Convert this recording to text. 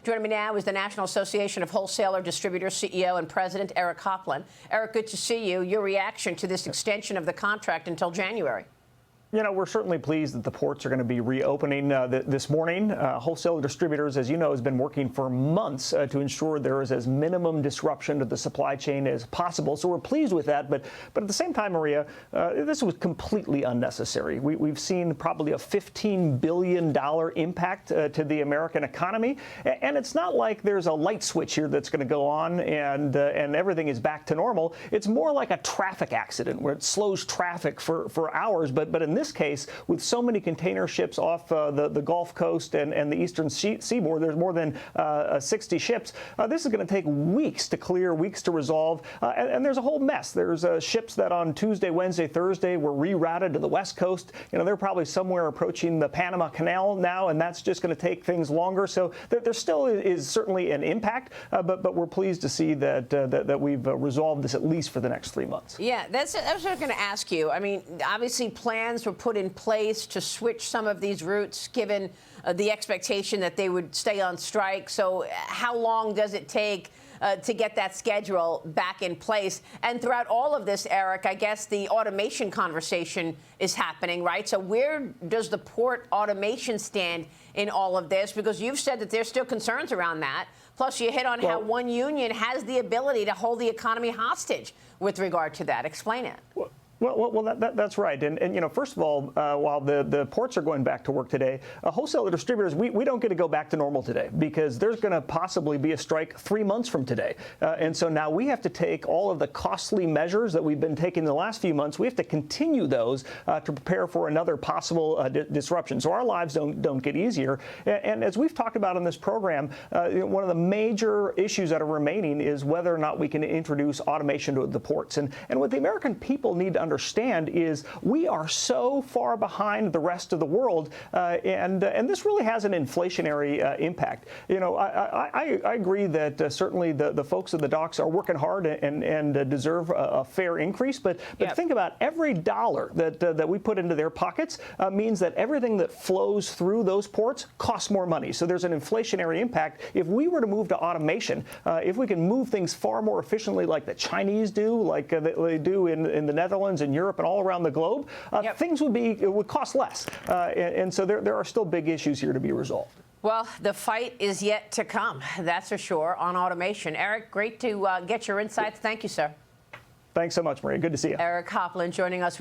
Joining me now is the National Association of Wholesaler-Distributors CEO and President, Eric Hoplin. Eric, good to see you. Your reaction to this extension of the contract until January? You know, we're certainly pleased that the ports are going to be reopening this morning. Wholesaler-Distributors, as you know, has been working for months to ensure there is as minimum disruption to the supply chain as possible. So we're pleased with that. But at the same time, Maria, this was completely unnecessary. We've seen probably a $15 billion impact to the American economy. And it's not like there's a light switch here that's going to go on and everything is back to normal. It's more like a traffic accident where it slows traffic for hours. But in this case, with so many container ships off the Gulf Coast and the eastern seaboard, there's more than 60 ships. This is going to take weeks to clear, weeks to resolve, and there's a whole mess. There's ships that on Tuesday, Wednesday, Thursday were rerouted to the West Coast. You know, they're probably somewhere approaching the Panama Canal now, and that's just going to take things longer. So there still is certainly an impact, but we're pleased to see that we've resolved this at least for the next 3 months. Yeah, I was going to ask you. I mean, obviously plans were put in place to switch some of these routes, given the expectation that they would stay on strike. So how long does it take to get that schedule back in place? And throughout all of this, Eric, I guess the automation conversation is happening, right? So where does the port automation stand in all of this? Because you've said that there's still concerns around that. Plus, you hit on how one union has the ability to hold the economy hostage with regard to that. Explain it. Well, that's right. And you know, first of all, while the ports are going back to work today, wholesaler distributors, we don't get to go back to normal today because there's going to possibly be a strike 3 months from today. And so now we have to take all of the costly measures that we've been taking the last few months. We have to continue those to prepare for another possible disruption. So our lives don't get easier. And as we've talked about in this program, one of the major issues that are remaining is whether or not we can introduce automation to the ports. And what the American people need to understand is we are so far behind the rest of the world, and this really has an inflationary impact. You know, I agree that certainly the folks at the docks are working hard and deserve a fair increase, but think about every dollar that we put into their pockets means that everything that flows through those ports costs more money. So there's an inflationary impact. If we were to move to automation, if we can move things far more efficiently like the Chinese do, like they do in the Netherlands and Europe and all around the globe, things would cost less. And so there are still big issues here to be resolved. Well, the fight is yet to come, that's for sure, on automation. Eric, great to get your insights. Thank you, sir. Thanks so much, Maria. Good to see you. Eric Hoplin joining us.